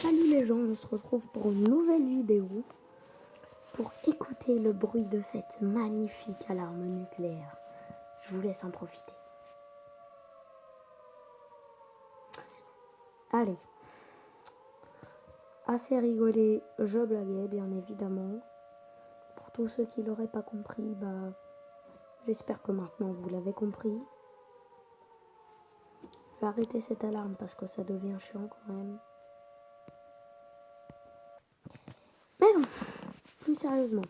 Salut les gens, on se retrouve pour une nouvelle vidéo pour écouter le bruit de cette magnifique alarme nucléaire. Je vous laisse en profiter. Allez, assez rigolé, je blaguais bien évidemment. Pour tous ceux qui l'auraient pas compris, j'espère que maintenant vous l'avez compris. Je vais arrêter cette alarme parce que ça devient chiant quand même. Mais bon, plus sérieusement,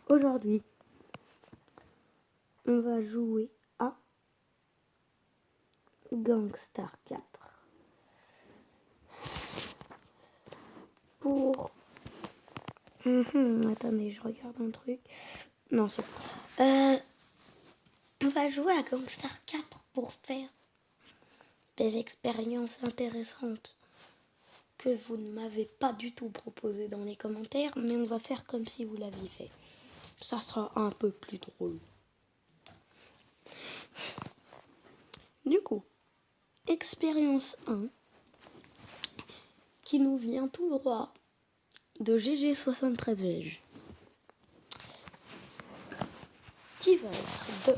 aujourd'hui, on va jouer à Gangstar 4. Pour... attendez, je regarde un truc. Non, c'est bon. On va jouer à Gangstar 4 pour faire des expériences intéressantes que vous ne m'avez pas du tout proposées dans les commentaires, mais on va faire comme si vous l'aviez fait. Ça sera un peu plus drôle. Du coup, expérience 1 qui nous vient tout droit de GG73G, qui va être de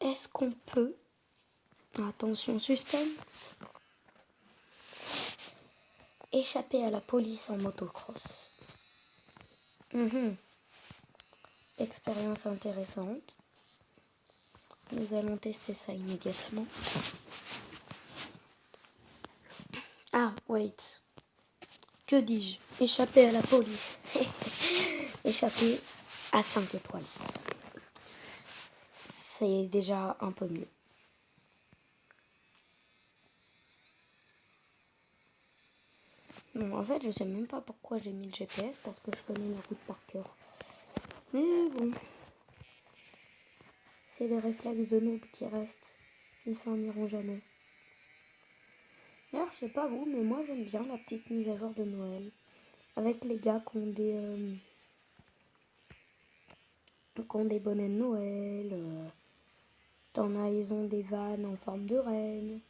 est-ce qu'on peut, attention suspense, échapper à la police en motocross. Expérience intéressante. Nous allons tester ça immédiatement. Ah, wait. Que dis-je? Échapper à la police. Échapper à 5 étoiles. C'est déjà un peu mieux. Bon, en fait, je sais même pas pourquoi j'ai mis le GPS, parce que je connais la route par cœur. Mais bon. C'est les réflexes de noob qui restent. Ils s'en iront jamais. D'ailleurs, je sais pas vous, mais moi j'aime bien la petite mise à jour de Noël. Avec les gars qui ont des bonnets de Noël. T'en as, ils ont des vannes en forme de reine.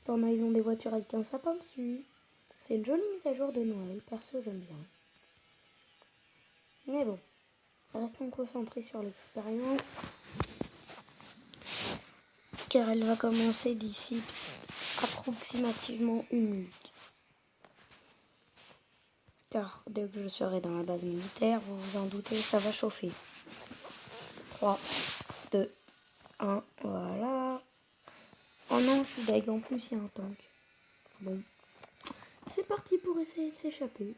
T'en as, ils ont des voitures avec un sapin dessus. C'est une jolie mise à jour de Noël, perso j'aime bien. Mais bon, restons concentrés sur l'expérience. Car elle va commencer d'ici approximativement 1 minute. Car dès que je serai dans la base militaire, vous vous en doutez, ça va chauffer. 3, 2, 1, voilà. Oh non, je suis deg, en plus il y a un tank. Bon, c'est parti pour essayer de s'échapper.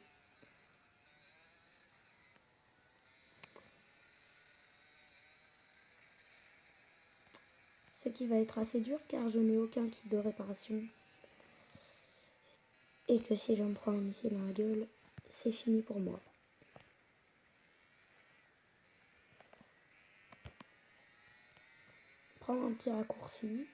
Ce qui va être assez dur car je n'ai aucun kit de réparation. Et que si je me prends un missile dans la gueule, c'est fini pour moi. Prends un petit raccourci.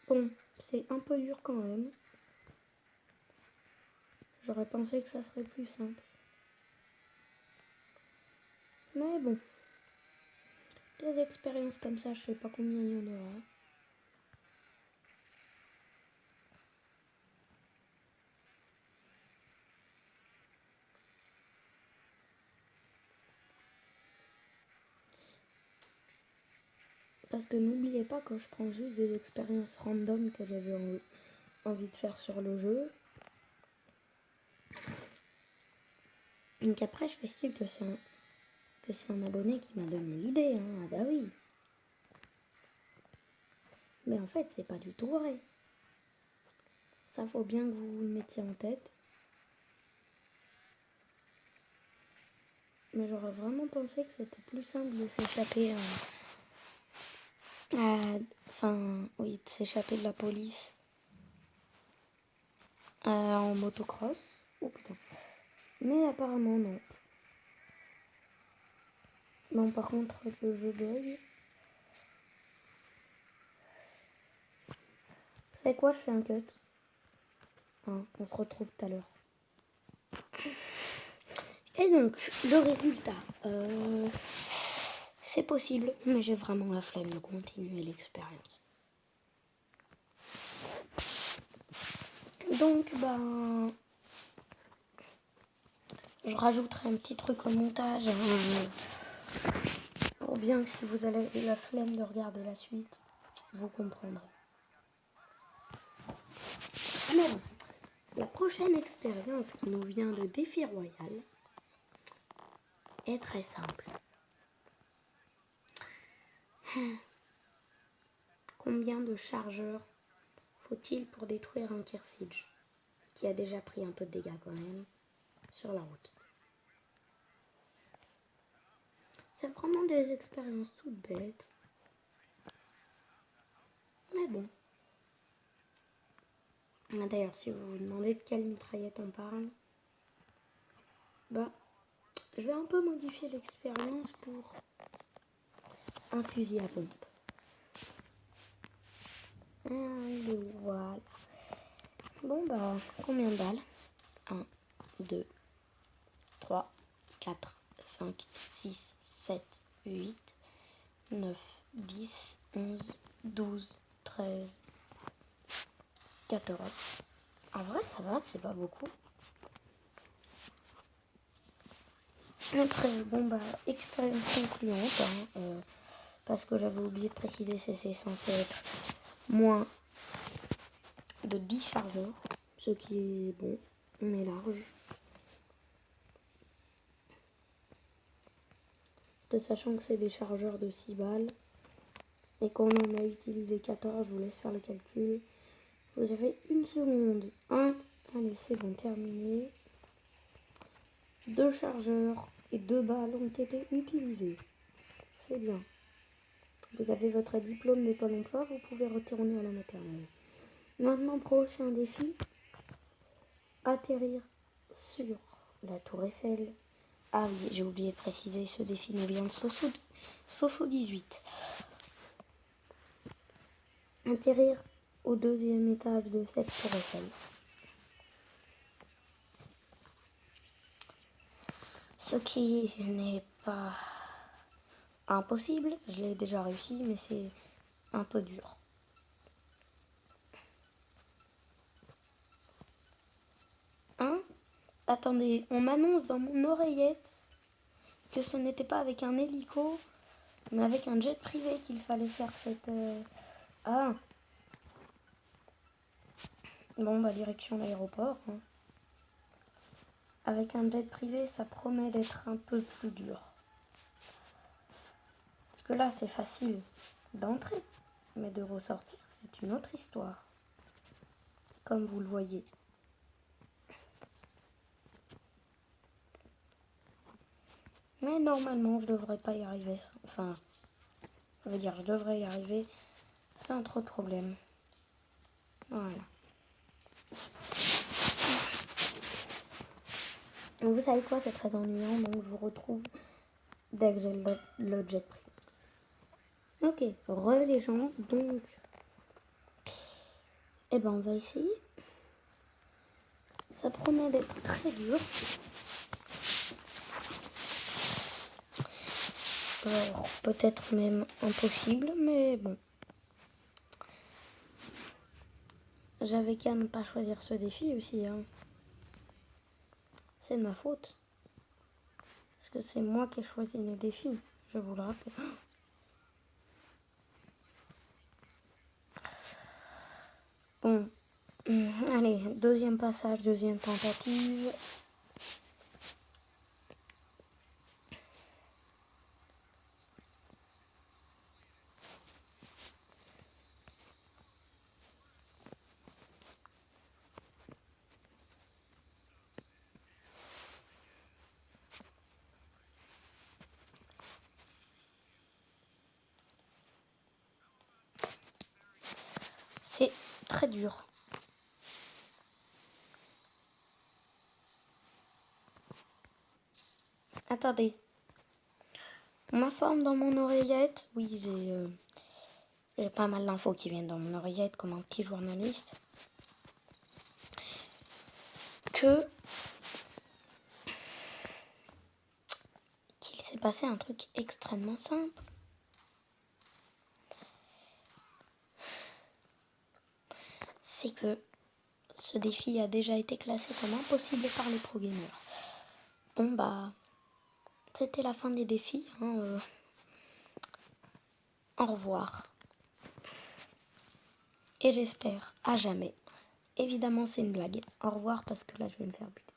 Bon, c'est un peu dur quand même. J'aurais pensé que ça serait plus simple. Mais bon. Des expériences comme ça, je sais pas combien il y en aura. Parce que n'oubliez pas que je prends juste des expériences random que j'avais envie de faire sur le jeu. Donc après, je fais style que c'est un abonné qui m'a donné l'idée. Ah bah oui. Mais en fait, c'est pas du tout vrai. Ça, faut bien que vous le mettiez en tête. Mais j'aurais vraiment pensé que c'était plus simple de s'échapper de s'échapper de la police en motocross. Oh putain. Mais apparemment non. Non, par contre, le jeu bug. C'est quoi, je fais un cut. Hein, on se retrouve tout à l'heure. Et donc, le résultat. C'est possible, mais j'ai vraiment la flemme de continuer l'expérience. Donc, je rajouterai un petit truc au montage. Pour bien que si vous avez la flemme de regarder la suite, vous comprendrez. Alors, la prochaine expérience qui nous vient de Défi Royal est très simple. Combien de chargeurs faut-il pour détruire un Kearsarge qui a déjà pris un peu de dégâts quand même sur la route? C'est vraiment des expériences toutes bêtes. Mais bon. D'ailleurs, si vous vous demandez de quelle mitraillette on parle, je vais un peu modifier l'expérience pour un fusil à pompe. Allez, voilà. Bon, combien de balles? 1, 2, 3, 4, 5, 6, 7, 8, 9, 10, 11, 12, 13, 14. En vrai, ça va, c'est pas beaucoup. Après, expérience concluante, parce que j'avais oublié de préciser, c'est censé être moins de 10 chargeurs, ce qui est bon, on est large. Parce que sachant que c'est des chargeurs de 6 balles, et qu'on en a utilisé 14, je vous laisse faire le calcul. Vous avez une seconde. Allez, c'est bon, terminé. 2 chargeurs et 2 balles ont été utilisées. C'est bien. Vous avez votre diplôme de Pôle emploi, vous pouvez retourner à la maternelle. Maintenant, prochain défi. Atterrir sur la tour Eiffel. Ah oui, j'ai oublié de préciser, ce défi nous vient de Soso 18. Atterrir au 2e étage de cette tour Eiffel. Ce qui n'est pas impossible, je l'ai déjà réussi, mais c'est un peu dur. Attendez, on m'annonce dans mon oreillette que ce n'était pas avec un hélico, mais avec un jet privé qu'il fallait faire cette... Bon, direction l'aéroport. Avec un jet privé, ça promet d'être un peu plus dur. Parce que là, c'est facile d'entrer, mais de ressortir, c'est une autre histoire. Comme vous le voyez. Mais normalement, je devrais pas y arriver. Enfin, je devrais y arriver sans trop de problèmes. Voilà. Donc, vous savez quoi, c'est très ennuyant, donc je vous retrouve dès que j'ai le jet privé. Ok, les gens, donc... on va essayer. Ça promet d'être très dur. Alors, peut-être même impossible, mais bon. J'avais qu'à ne pas choisir ce défi aussi. C'est de ma faute. Parce que c'est moi qui ai choisi les défis, je vous le rappelle. Bon, allez, deuxième passage, deuxième tentative. C'est très dur. Attendez. On m'informe dans mon oreillette. Oui, J'ai pas mal d'infos qui viennent dans mon oreillette comme un petit journaliste. Qu'il s'est passé un truc extrêmement simple. C'est que ce défi a déjà été classé comme impossible par les pro gamers. Bon bah, c'était la fin des défis. Au revoir. Et j'espère à jamais. Évidemment c'est une blague. Au revoir parce que là je vais me faire buter.